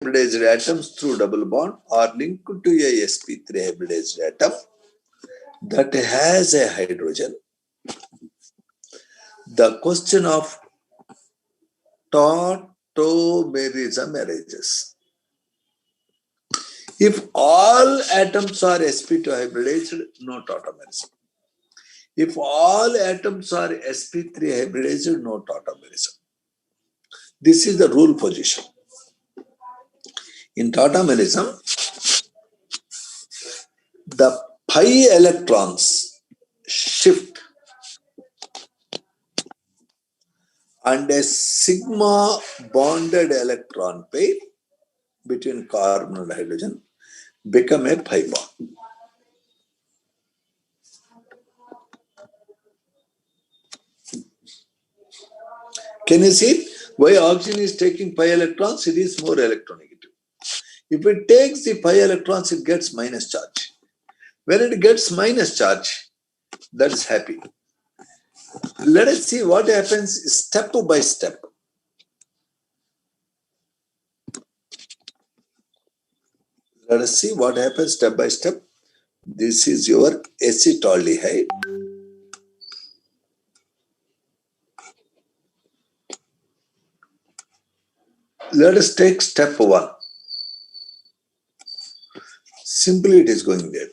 hybridized atoms through double bond are linked to a sp3 hybridized atom that has a hydrogen. The question of tautomerism arises. If all atoms are sp2 hybridized, no tautomerism. If all atoms are sp3 hybridized, no tautomerism. This is the rule position. In tautomerism, the pi electrons shift and a sigma bonded electron pair between carbon and hydrogen become a pi bond. Can you see why oxygen is taking pi electrons? It is more electronegative. If it takes the pi electrons, it gets minus charge. When it gets minus charge, that is happy. Let us see what happens step by step. Let us see what happens step by step. This is your acetaldehyde. Let us take step 1. Simply it is going there.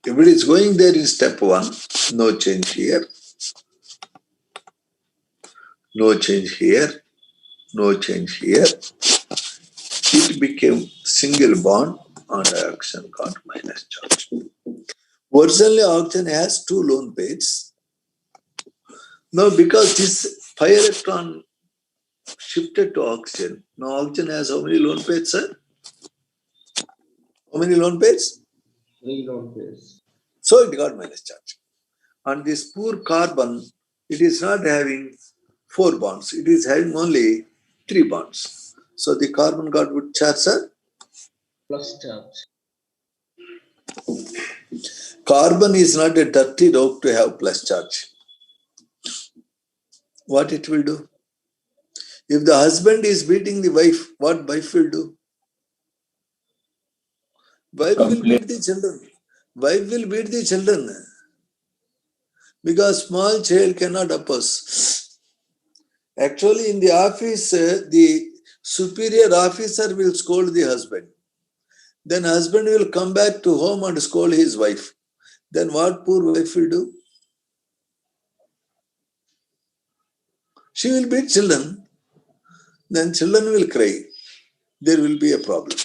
If it is going there in step 1, no change here. No change here. No change here. It became single bond and oxygen got minus charge. Originally, oxygen has 2 lone pairs. Now, because this pi electron shifted to oxygen, now oxygen has how many lone pairs, sir? How many lone pairs? 3 lone pairs. So it got minus charge. And this poor carbon, it is not having 4 bonds. It is having only 3 bonds. So the carbon got what charge, sir? Plus charge. Carbon is not a dirty rock to have plus charge. What it will do? If the husband is beating the wife, what wife will do? Wife will beat the children. Wife will beat the children. Because small child cannot oppose. Actually, in the office, the superior officer will scold the husband. Then husband will come back to home and scold his wife. Then what poor wife will do? She will beat children. Then children will cry. There will be a problem.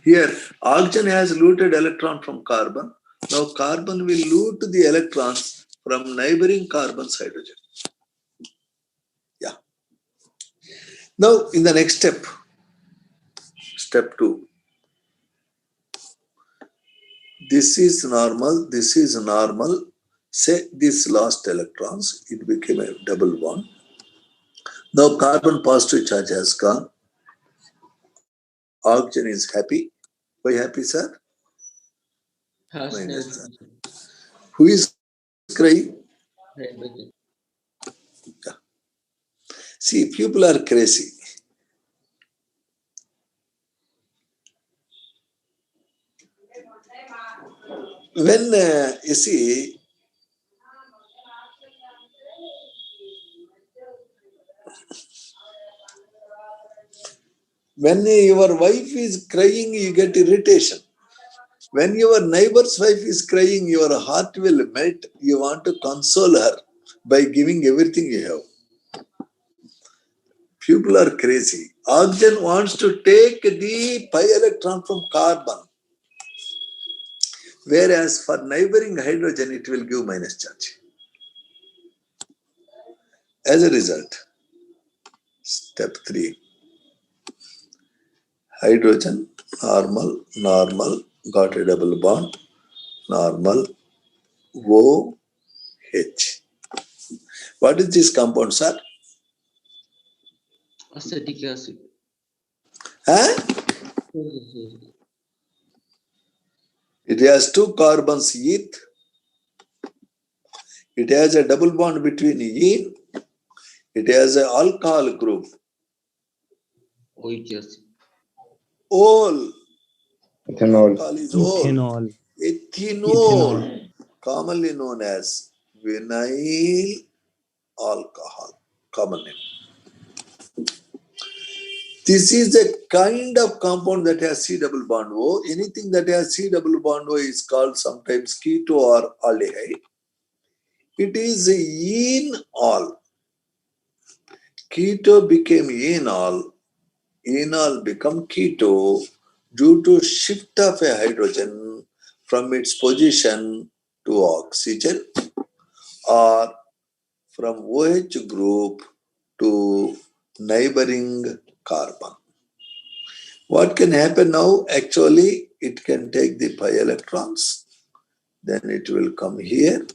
Here, oxygen has looted electron from carbon. Now carbon will loot the electrons from neighboring carbon's hydrogen. Yeah. Now in the next step, step 2. This is normal, this is normal. Say this lost electrons, it became a double bond. Now carbon positive charge has gone. Oxygen is happy. Why happy, sir? Minus charge. Who is crying? Hydrogen. Yeah. See, people are crazy. When you see, when your wife is crying, you get irritation. When your neighbor's wife is crying, your heart will melt. You want to console her by giving everything you have. People are crazy. Oxygen wants to take the pi electron from carbon. Whereas for neighboring hydrogen, it will give minus charge. As a result, step 3. Hydrogen, normal, normal, got a double bond, normal, OH. What is this compound, sir? Acetic acid. Huh? It has 2 carbons eth. It has a double bond between ene. It has an alcohol group. Oic acid. Ol. Ethanol. Alcohol is ol. Ethanol. Ethanol, commonly known as vinyl alcohol, common name. This is a kind of compound that has C double bond O. Anything that has C double bond O is called sometimes keto or aldehyde. It is enol. Keto became enol. Enol become keto due to shift of a hydrogen from its position to oxygen or from OH group to neighboring carbon. What can happen now? Actually, it can take the pi electrons, then it will come here,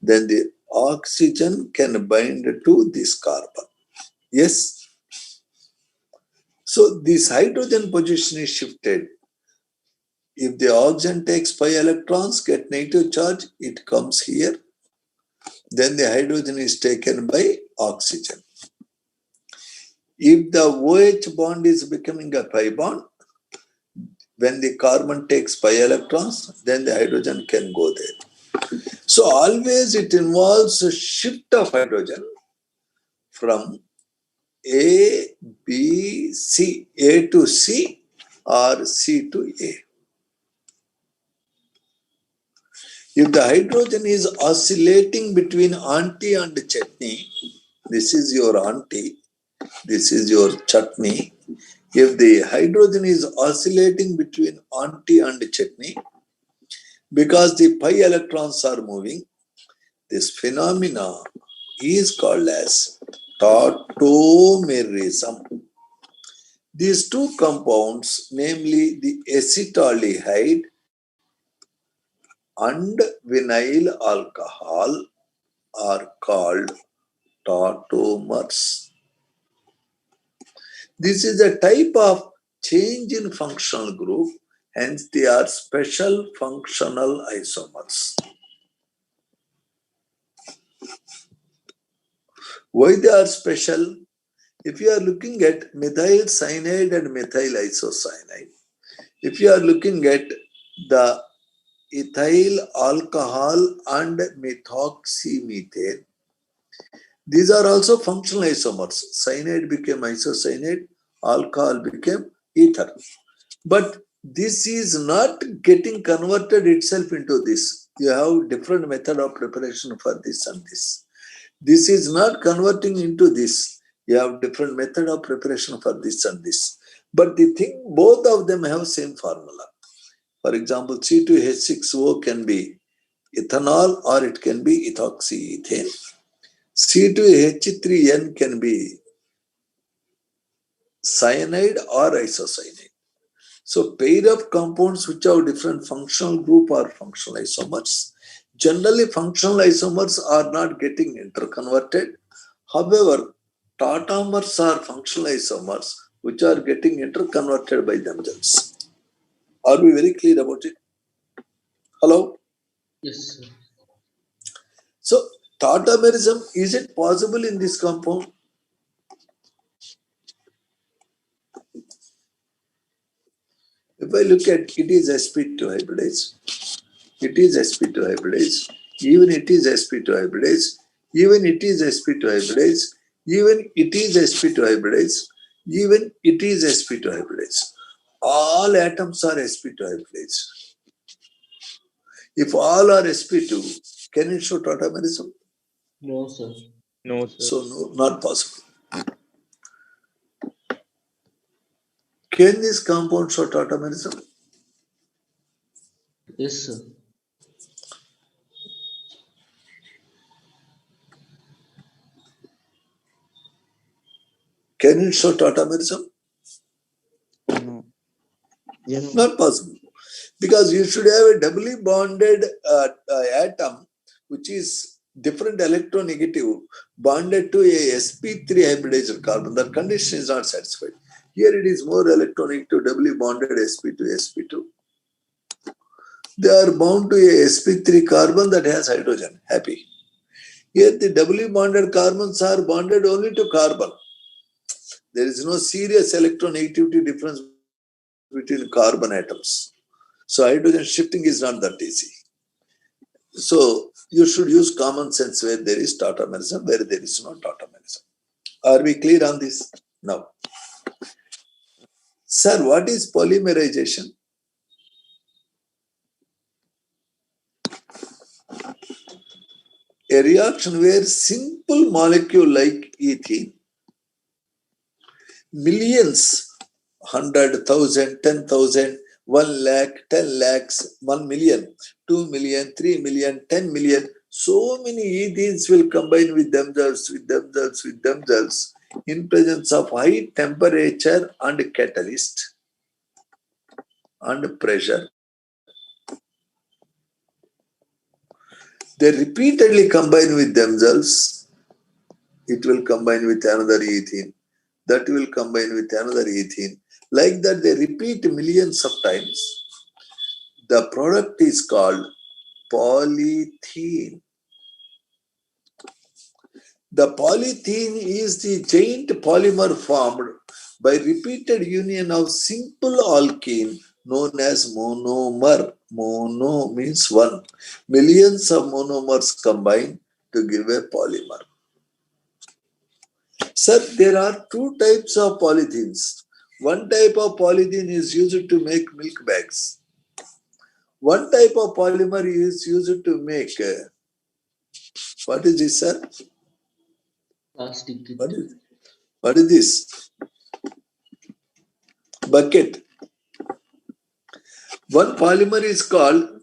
then the oxygen can bind to this carbon. Yes? So this hydrogen position is shifted. If the oxygen takes pi electrons, get negative charge, it comes here. Then the hydrogen is taken by oxygen. If the OH bond is becoming a pi bond, when the carbon takes pi electrons, then the hydrogen can go there. So always it involves a shift of hydrogen from A, B, C, A to C or C to A. If the hydrogen is oscillating between auntie and chutney, this is your auntie, this is your chutney. If the hydrogen is oscillating between auntie and chutney, because the pi electrons are moving, this phenomena is called as tautomerism. These two compounds, namely the acetaldehyde and vinyl alcohol, are called tautomers. This is a type of change in functional group, hence they are special functional isomers. Why they are special? If you are looking at methyl cyanide and methyl isocyanide, if you are looking at the ethyl alcohol and methoxymethane, these are also functional isomers. Cyanide became isocyanide, alcohol became ether. But this is not getting converted itself into this. You have different method of preparation for this and this. This is not converting into this. You have different method of preparation for this and this. But the thing, both of them have same formula. For example, C2H6O can be ethanol or it can be ethoxyethane. C2H3N can be cyanide or isocyanide. So pair of compounds which have different functional group are functional isomers. Generally, functional isomers are not getting interconverted. However, tautomers are functional isomers which are getting interconverted by themselves. Are we very clear about it? Hello? Yes, sir. So, tautomerism, is it possible in this compound? If I look at it is sp2 hybridized, it is sp2 hybridized, even it is sp2 hybridized, even it is sp2 hybridized, even it is sp2 hybridized, even it is sp2 hybridized. All atoms are sp2 hybridized. If all are sp2, can it show tautomerism? No, sir. No, sir. So no, not possible. Can this compound show tautomerism? Yes, sir. Can it show tautomerism? No. Yes. Not possible. Because you should have a doubly bonded atom which is different electronegative bonded to a sp3 hybridized carbon. That condition is not satisfied. Here it is more electronegative, doubly bonded sp2. They are bound to a sp3 carbon that has hydrogen. Happy. Here the doubly bonded carbons are bonded only to carbon. There is no serious electronegativity difference between carbon atoms. So hydrogen shifting is not that easy. So you should use common sense where there is tautomerism, where there is no tautomerism. Are we clear on this? Now, sir, what is polymerization? A reaction where simple molecule like ethene, millions, 100,000, 10,000, 1 lakh, 10 lakhs, 1 million, 2 million, 3 million, 10 million, so many ethenes will combine with themselves in presence of high temperature and catalyst and pressure. They repeatedly combine with themselves. It will combine with another ethene. That will combine with another ethene. Like that, they repeat millions of times. The product is called polythene. The polythene is the giant polymer formed by repeated union of simple alkene known as monomer. Mono means one. Millions of monomers combine to give a polymer. Sir, there are two types of polythenes. One type of polythene is used to make milk bags. One type of polymer is used to make, what is this, sir? Plastic kit. What is this? Bucket. One polymer is called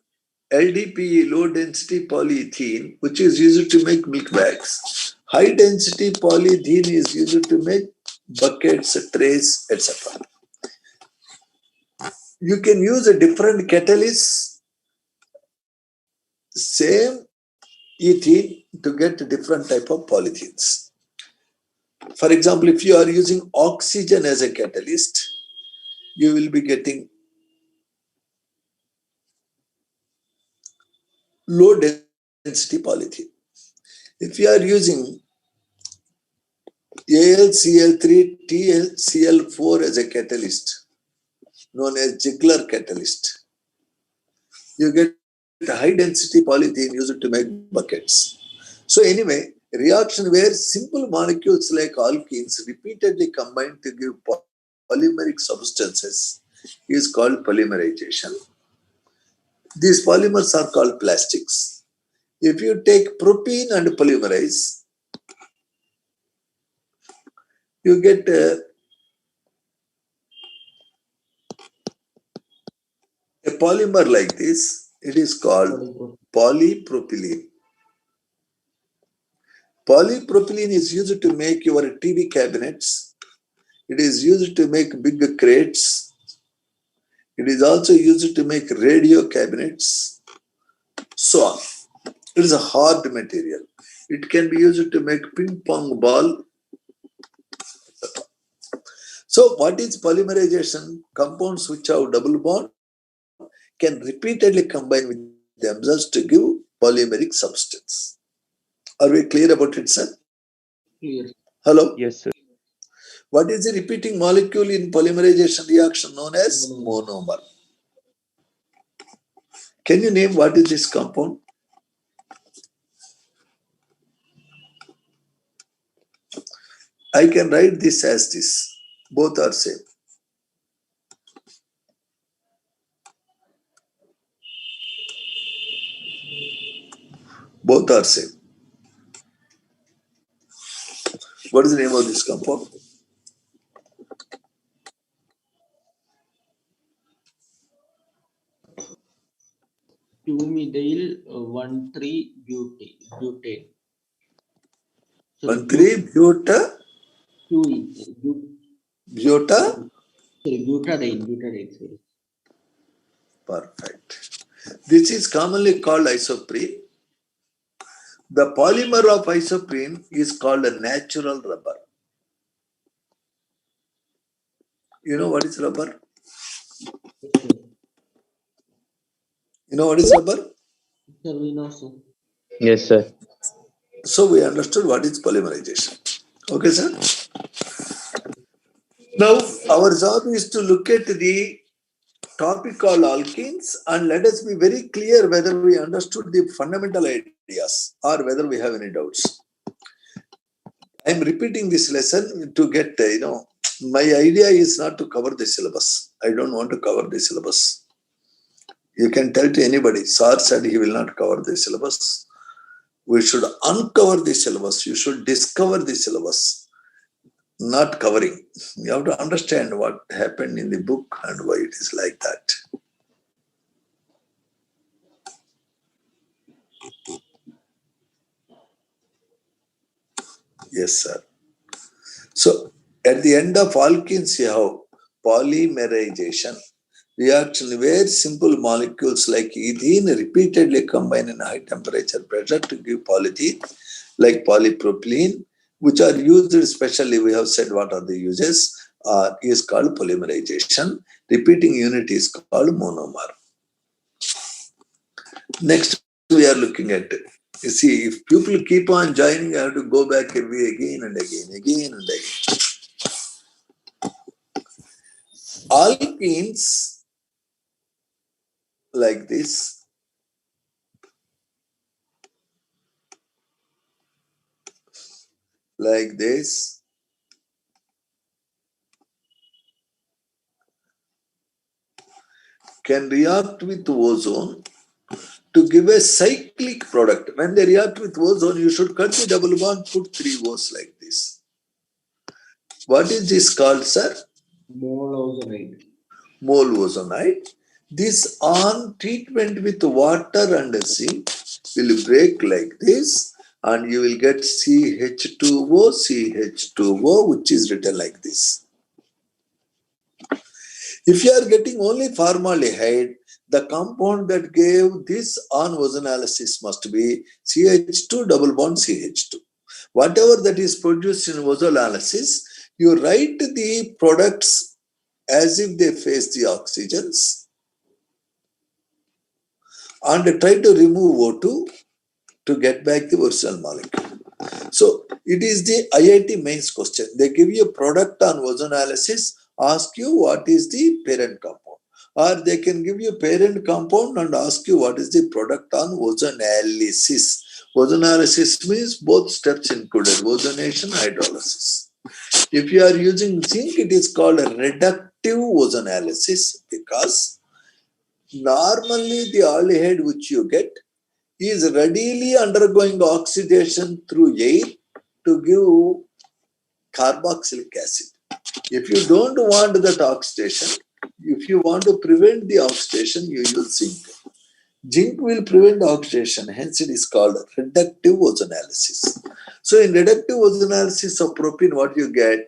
LDPE, low density polyethylene, which is used to make milk bags. High density polyethylene is used to make buckets, trays, etc. You can use a different catalyst, same ethene, to get different type of polythenes. For example, if you are using oxygen as a catalyst, you will be getting low density polythene. If you are using AlCl3 TlCl4 as a catalyst, known as Ziegler catalyst, you get high density polythene used to make buckets. So anyway, reaction where simple molecules like alkenes repeatedly combine to give polymeric substances is called polymerization. These polymers are called plastics. If you take propene and polymerize, you get a polymer like this. It is called polypropylene. Polypropylene is used to make your TV cabinets. It is used to make big crates. It is also used to make radio cabinets. So on. It is a hard material. It can be used to make ping pong ball. So what is polymerization? Compounds which have double bond can repeatedly combine with themselves to give polymeric substance. Are we clear about it, sir? Clear. Hello? Yes, sir. What is the repeating molecule in polymerization reaction known as monomer? Can you name what is this compound? I can write this as this. Both are same. Both are same. What is the name of this compound? 2-methyl-1,3-butane. 1,3-buta. Buta. Butadiene. Sorry. Perfect. This is commonly called isoprene. The polymer of isoprene is called a natural rubber. You know what is rubber? You know what is rubber? Sir, we know, sir. Yes, sir. So we understood what is polymerization. Okay, sir? Now, our job is to look at the topic called alkenes, and let us be very clear whether we understood the fundamental ideas or whether we have any doubts. I am repeating this lesson to get, my idea is not to cover the syllabus. I don't want to cover the syllabus. You can tell to anybody, Sir said he will not cover the syllabus. We should uncover the syllabus. You should discover the syllabus, not covering. You have to understand what happened in the book and why it is like that. Yes, sir. So, at the end of alkenes, you have polymerization. Reaction where simple molecules like ethene repeatedly combine in high temperature pressure to give polythene, like polypropylene, which are used specially, we have said what are the uses, is called polymerization. Repeating unit is called monomer. Next, we are looking at, you see, if people keep on joining, I have to go back again and again. Alkenes, like this, can react with ozone to give a cyclic product. When they react with ozone, you should cut the double bond, put 3 O's like this. What is this called, sir? Mole ozonide. Mole ozonide. This on treatment with water and zinc will break like this, and you will get CH2O, CH2O, which is written like this. If you are getting only formaldehyde, the compound that gave this on ozonolysis must be CH2 double bond CH2. Whatever that is produced in ozonolysis, you write the products as if they face the oxygens and try to remove O2 to get back the original molecule. So it is the IIT mains question. They give you a product on ozonolysis, ask you what is the parent compound. Or they can give you parent compound and ask you what is the product on ozonolysis. Ozonolysis means both steps included, ozonation, hydrolysis. If you are using zinc, it is called a reductive ozonolysis because normally the aldehyde which you get is readily undergoing oxidation through air to give carboxylic acid. If you don't want that oxidation, if you want to prevent the oxidation, you use zinc. Zinc will prevent oxidation, hence it is called reductive ozonolysis. So in reductive ozonolysis of propene, what you get?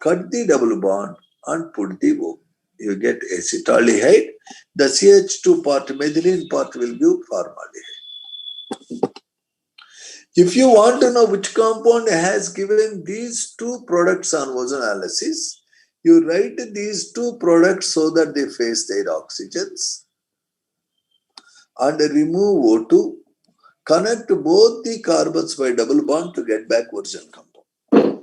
Cut the double bond and put the O. You get acetaldehyde. The CH2 part, methylene part will give formaldehyde. If you want to know which compound has given these two products on ozonolysis, you write these two products so that they face their oxygens and remove O2, connect both the carbons by double bond to get back original compound.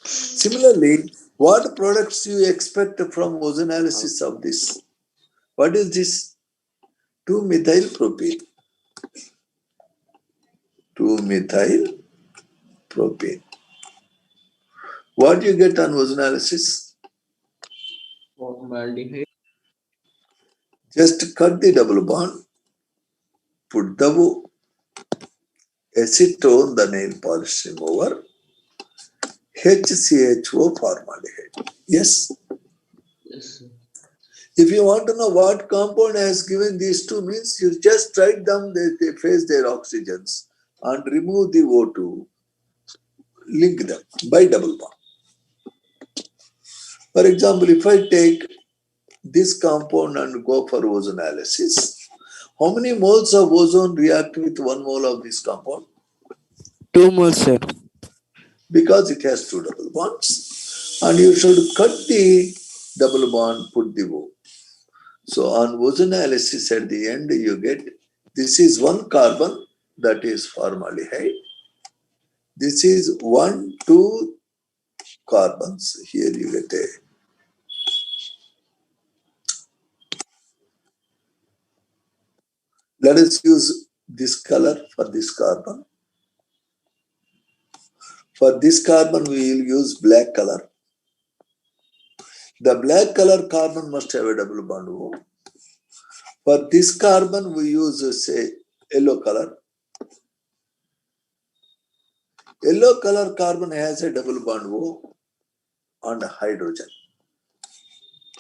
Similarly, what products do you expect from ozonolysis of this? What is this? 2-methyl propene. 2-methyl propane. What do you get on ozonolysis? Formaldehyde. Just cut the double bond, put the O, acetone, the nail polish remover, HCHO formaldehyde. Yes? Yes, sir. If you want to know what compound has given these two means, you just write them, they face their oxygens and remove the O2, link them by double bond. For example, if I take this compound and go for ozonolysis, how many moles of ozone react with 1 mole of this compound? 2 moles, sir. Because it has 2 double bonds. And you should cut the double bond, put the O. So on ozonolysis at the end, you get, this is 1 carbon, that is formaldehyde. This is 1, 2 carbons. Here you get a Let us use this color for this carbon. For this carbon, we will use black color. The black color carbon must have a double bond O. For this carbon, we use, say, yellow color. Yellow color carbon has a double bond O on hydrogen.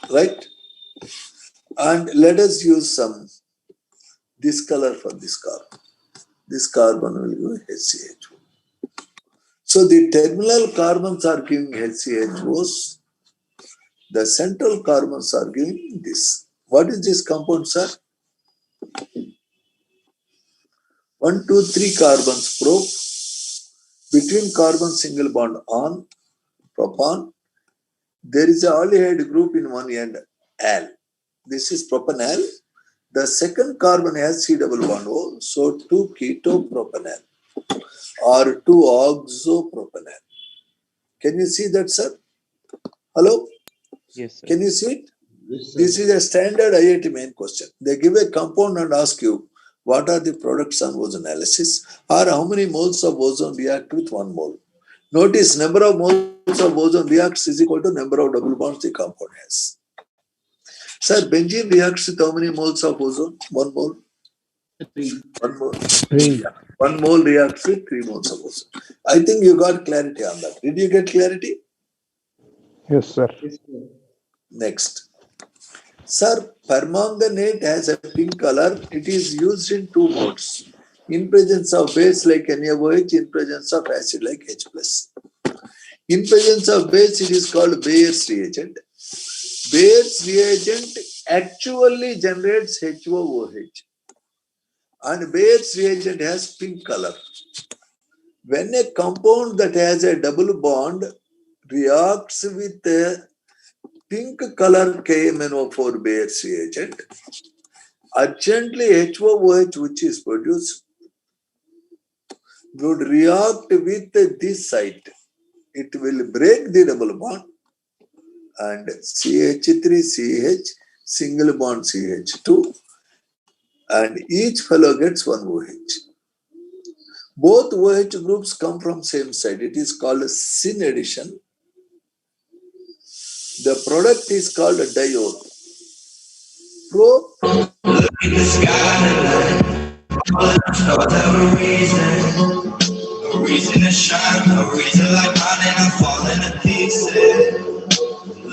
Right? And let us use some this color for this carbon. This carbon will give HCHO. So the terminal carbons are giving HCHOs. The central carbons are giving this. What is this compound, sir? 1, 2, 3 carbons probe. Between carbon single bond on propan. There is an aldehyde group in one end, al. This is propanal. The second carbon has C double bond O, so 2 ketopropanal or 2 oxopropanal. Can you see that, sir? Hello? Yes, sir. Can you see it? Yes, sir. This is a standard IIT main question. They give a compound and ask you, what are the products on ozone analysis, or how many moles of ozone react with 1 mole. Notice number of moles of ozone reacts is equal to number of double bonds the compound has. Sir, benzene reacts with how many moles of ozone? 1 mole? 3. 1 mole. 3. Yeah. 1 mole reacts with 3 moles of ozone. I think you got clarity on that. Did you get clarity? Yes, sir. Yes, sir. Next. Sir, permanganate has a pink color. It is used in 2 modes. In presence of base like NaOH, in presence of acid like H+. In presence of base, it is called Bayer's reagent. Bayer's reagent actually generates HOOH. And Bayer's reagent has pink color. When a compound that has a double bond reacts with a pink color KMNO4 Bayer's reagent, urgently HOOH which is produced would react with this site. It will break the double bond and CH3CH single bond CH2 and each fellow gets 1 OH. Both OH groups come from same side. It is called a syn addition. The product is called a diol. Look in the sky, all the stars have a reason to shine, a reason like mine, and I'm falling to pieces.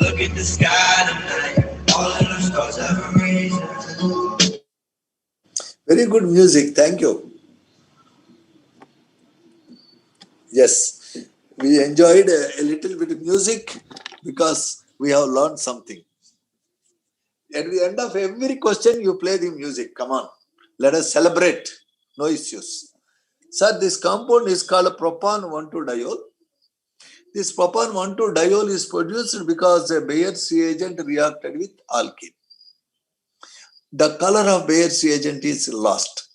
Look at the sky tonight, all of the stars have a reason. Very good music, thank you. Yes, we enjoyed a little bit of music because we have learned something. At the end of every question, you play the music. Come on, let us celebrate. No issues. Sir, this compound is called propan 1,2-diol. This propan 1,2-diol is produced because a Bayer's reagent reacted with alkene. The color of Bayer's reagent is lost.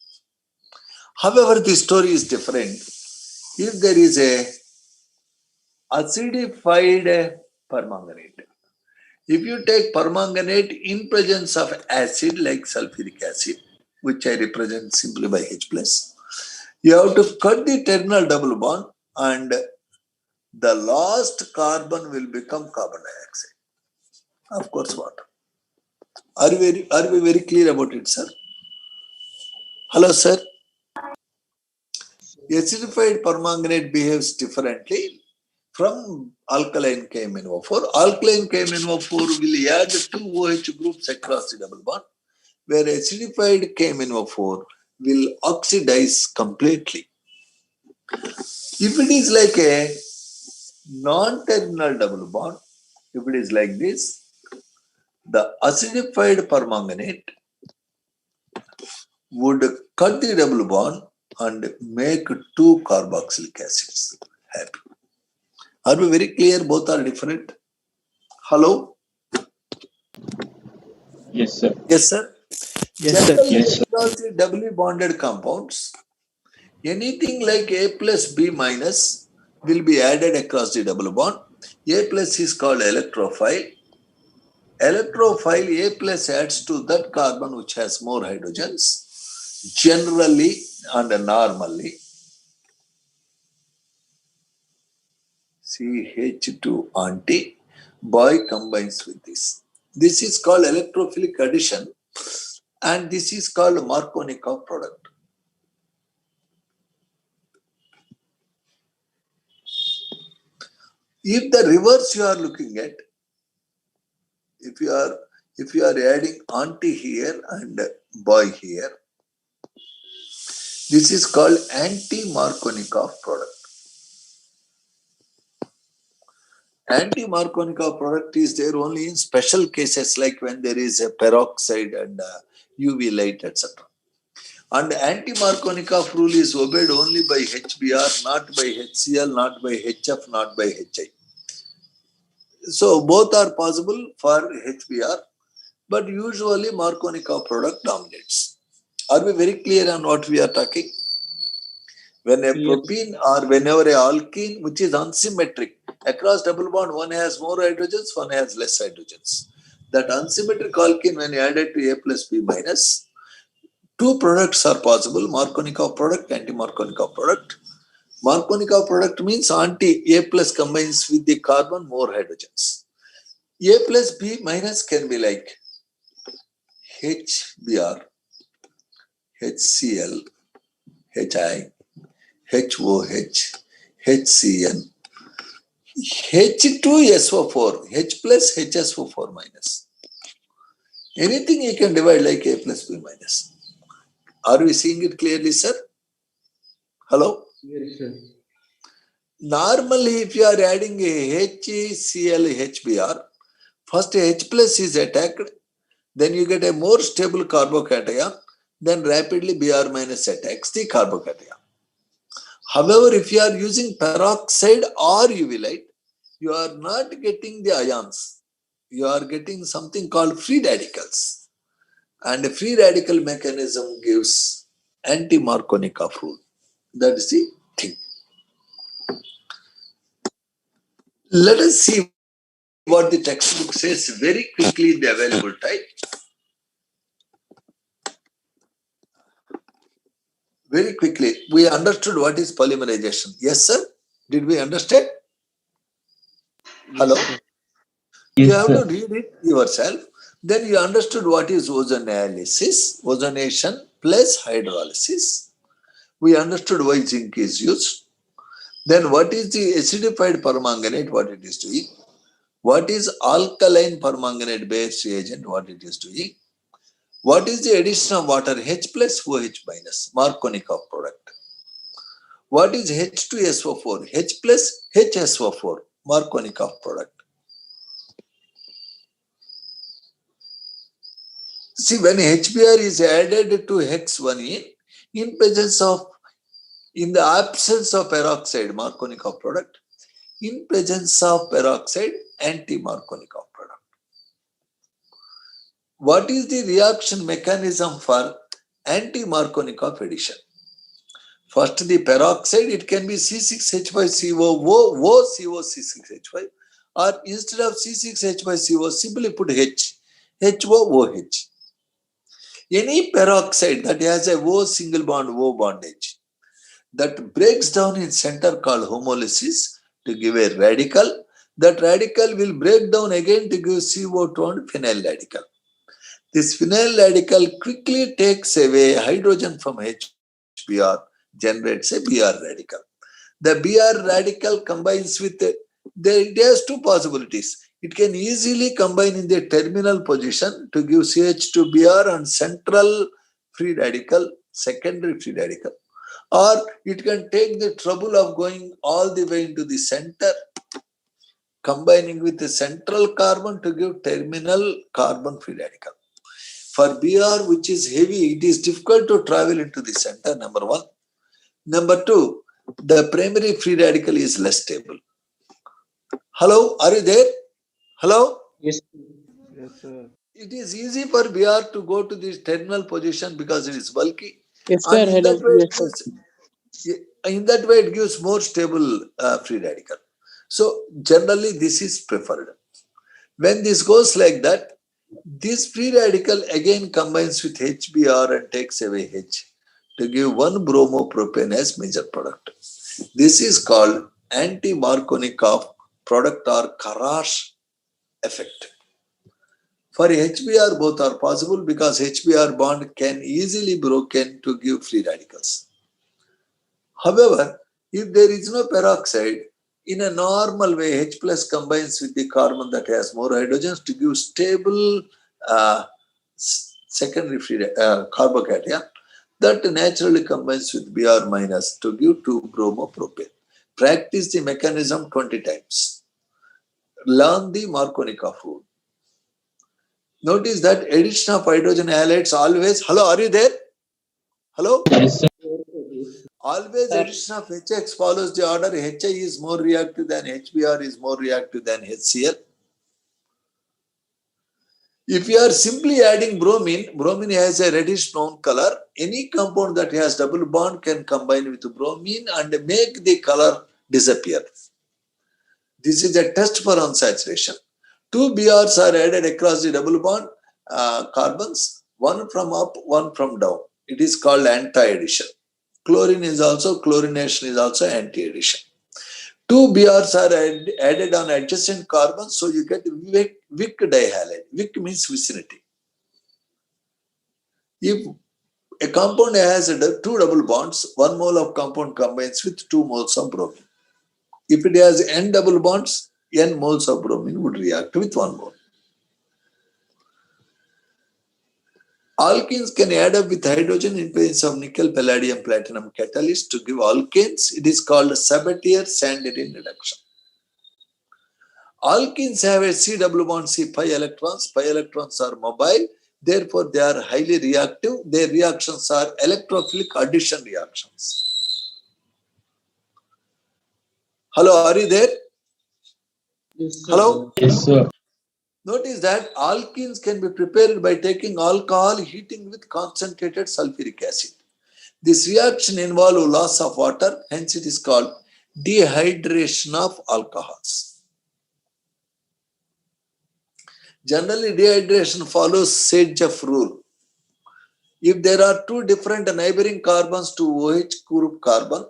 However, the story is different. If there is a acidified permanganate, if you take permanganate in presence of acid like sulfuric acid, which I represent simply by H+, you have to cut the terminal double bond and the last carbon will become carbon dioxide. Of course, water. Are we very clear about it, sir? Hello, sir. Acidified permanganate behaves differently from alkaline KMnO4. Alkaline KMnO4 will add 2 OH groups across the double bond, where acidified KMnO4 will oxidize completely. If it is like a non-terminal double bond, if it is like this, the acidified permanganate would cut the double bond and make 2 carboxylic acids happy. Are we very clear? Both are different. Hello? Yes, sir. Yes, sir. Yes, sir. Generally, Yes, sir. across the doubly bonded compounds, anything like A plus B minus will be added across the double bond. A plus is called electrophile. Electrophile A plus adds to that carbon which has more hydrogens. Generally and normally, CH2 anti, boy combines with this. This is called electrophilic addition, and this is called Markovnikov product. If the reverse you are looking at, if you are adding anti here and boy here, this is called anti-Markovnikov product. Anti-Markovnikov product is there only in special cases like when there is a peroxide and UV light, etc. And anti-Markovnikov rule is obeyed only by HBr, not by HCl, not by HF, not by HI. So both are possible for HBr, but usually Markovnikov product dominates. Are we very clear on what we are talking? When a propene or whenever a alkene which is unsymmetric, across double bond, one has more hydrogens, one has less hydrogens. That unsymmetric alkene, when added to A plus B minus, two products are possible: Markovnikov product, anti-Markovnikov product. Markovnikov product means anti-A plus combines with the carbon more hydrogens. A plus B minus can be like HBr, HCl, HI, HOH, HCN, H2SO4, H plus HSO4 minus. Anything you can divide like A plus B minus. Are we seeing it clearly, sir? Hello? Yes, sir. Normally, if you are adding a HCl HBr, first H plus is attacked, then you get a more stable carbocation, then rapidly Br minus attacks the carbocation. However, if you are using peroxide or UV light, you are not getting the ions. You are getting something called free radicals. And a free radical mechanism gives anti-Markovnikov rule. That is the thing. Let us see what the textbook says very quickly in the available time. Very quickly, we understood what is polymerization. Yes, sir? Did we understand? Hello? You have to read it yourself. Then you understood what is ozonalysis, ozonation plus hydrolysis. We understood why zinc is used. Then what is the acidified permanganate, what it is doing. What is alkaline permanganate based reagent, what it is doing. What is the addition of water, H plus OH minus, Markovnikov product. What is H2SO4, H plus HSO4, Markovnikov product. See, when HBr is added to hex 1 in presence of, in the absence of peroxide, Markovnikov product, in presence of peroxide, anti-Markovnikov product. What is the reaction mechanism for anti-Markovnikov addition? First, the peroxide, it can be C6H5CO, OCO6H5, or instead of C6H5CO, simply put H, HOOH. Any peroxide that has a O single bond, O bondage, that breaks down in center called homolysis to give a radical. That radical will break down again to give CO2 and phenyl radical. This phenyl radical quickly takes away hydrogen from HBr, generates a Br radical. The Br radical combines with, it has two possibilities. It can easily combine in the terminal position to give CH2Br and central free radical, secondary free radical. Or it can take the trouble of going all the way into the center, combining with the central carbon to give terminal carbon free radical. For Br, which is heavy, it is difficult to travel into the center, number one. Number two, the primary free radical is less stable. Hello, are you there? Hello? Yes. Yes, sir. It is easy for Br to go to this terminal position because it is bulky. Yes, And sir. in Hello. that way, Yes, in that way, it gives more stable free radical. So generally, this is preferred. When this goes like that, this free radical again combines with HBr and takes away H. to give one bromopropane as major product. This is called anti-Markovnikov product or Karash effect. For HBr, both are possible because HBr bond can easily be broken to give free radicals. However, if there is no peroxide, in a normal way, H plus combines with the carbon that has more hydrogens to give stable secondary free carbocation that naturally combines with Br minus to give 2-bromopropane. Practice the mechanism 20 times. Learn the Markovnikov rule. Notice that addition of hydrogen halides always, hello, are you there? Hello? Yes, sir. Always addition of HX follows the order HI is more reactive than HBr is more reactive than HCl. If you are simply adding bromine, bromine has a reddish brown color. Any compound that has double bond can combine with bromine and make the color disappear. This is a test for unsaturation. 2 Brs are added across the double bond carbons, one from up, one from down. It is called anti-addition. Chlorination is also anti-addition. 2 Brs are added on adjacent carbons, so you get Wick dihalide. Wick means vicinity. If a compound has 2 double bonds, 1 mole of compound combines with 2 moles of bromine. If it has n double bonds, n moles of bromine would react with 1 mole. Alkenes can add up with hydrogen in presence of nickel, palladium, platinum catalyst to give alkanes. It is called Sabatier-Sandrin reduction. Alkenes have a C double bond C pi electrons. Pi electrons are mobile, therefore they are highly reactive. Their reactions are electrophilic addition reactions. Hello, are you there? Yes, sir. Hello? Yes, sir. Notice that alkenes can be prepared by taking alcohol, heating with concentrated sulfuric acid. This reaction involves loss of water, hence it is called dehydration of alcohols. Generally, dehydration follows Sagejeff rule. If there are 2 different neighboring carbons to OH group carbon,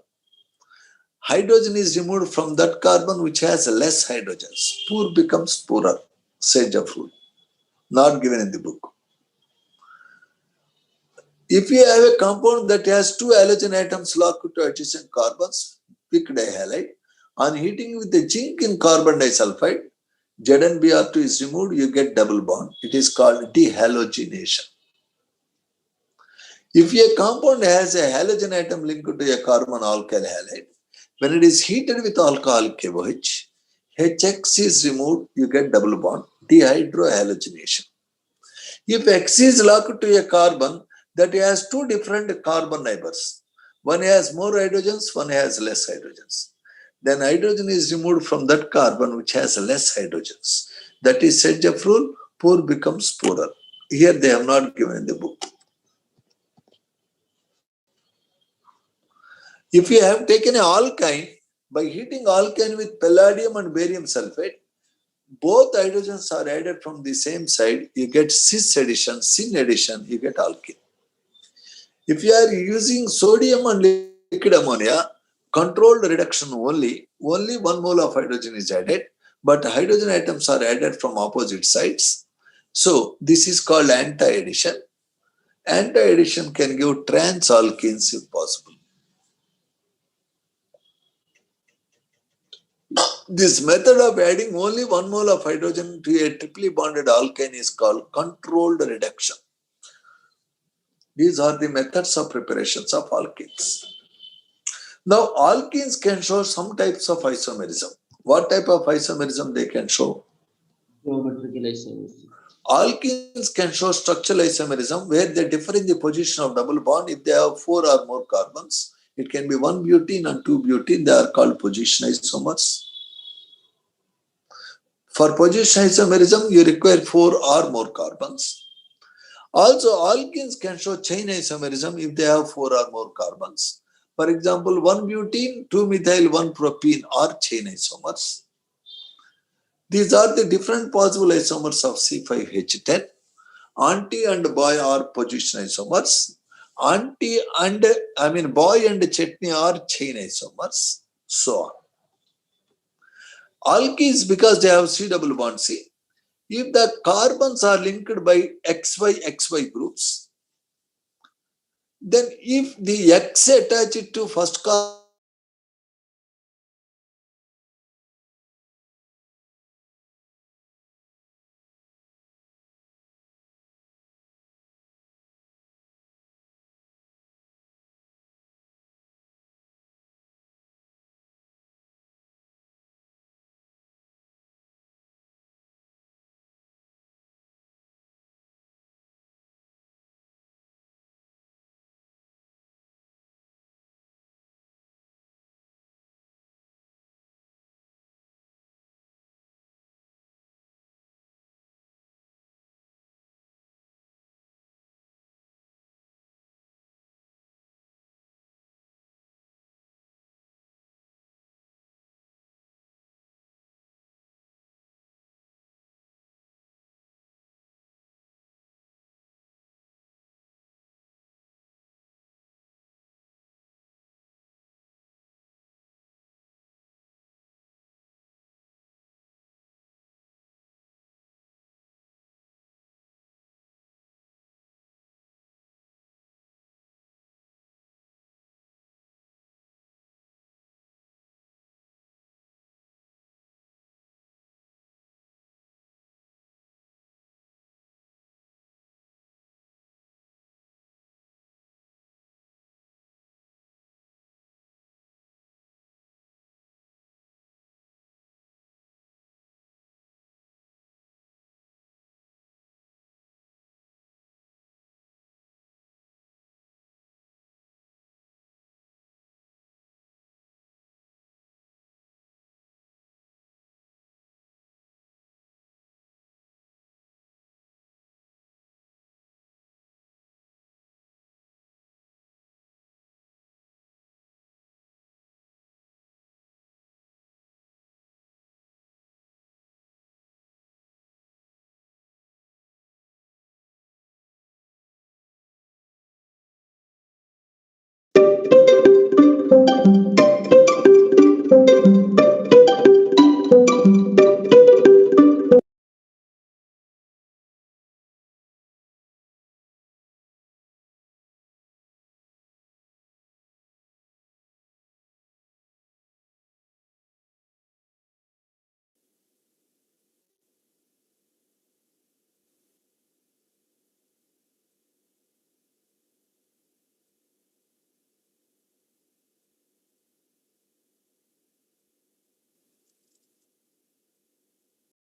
hydrogen is removed from that carbon which has less hydrogens. Poor becomes poorer. Sagejeff rule, not given in the book. If you have a compound that has 2 halogen atoms locked to adjacent carbons, Wick dihalide, on heating with the zinc in carbon disulfide, ZnBr2 is removed, you get double bond. It is called dehalogenation. If a compound has a halogen atom linked to a carbon alkyl halide, when it is heated with alcohol KOH, HX is removed, you get double bond, dehydrohalogenation. If X is locked to a carbon that has 2 different carbon neighbors, one has more hydrogens, one has less hydrogens, then hydrogen is removed from that carbon which has less hydrogens. That is Sagejeff rule, poor becomes poorer. Here they have not given in the book. If you have taken an alkyne, by heating alkyne with palladium and barium sulfate, both hydrogens are added from the same side, you get cis addition, syn addition, you get alkene. If you are using sodium and liquid ammonia, controlled reduction only 1 mole of hydrogen is added, but hydrogen atoms are added from opposite sides. So this is called anti-addition. Anti-addition can give trans alkenes if possible. This method of adding only 1 mole of hydrogen to a triply bonded alkane is called controlled reduction. These are the methods of preparations of alkenes. Now, alkenes can show some types of isomerism. What type of isomerism they can show? Geometrical isomerism. Alkenes can show structural isomerism where they differ in the position of double bond if they have 4 or more carbons. It can be 1 butene and 2 butene. They are called position isomers. For position isomerism, you require 4 or more carbons. Also, alkenes can show chain isomerism if they have 4 or more carbons. For example, 1 butene, 2 methyl, 1 propene are chain isomers. These are the different possible isomers of C5H10. Anti and bi are position isomers. Auntie and boy and chutney are chain isomers, so on. Alkenes, because they have C double bond C, if the carbons are linked by XY groups, then if the X attached to first carbon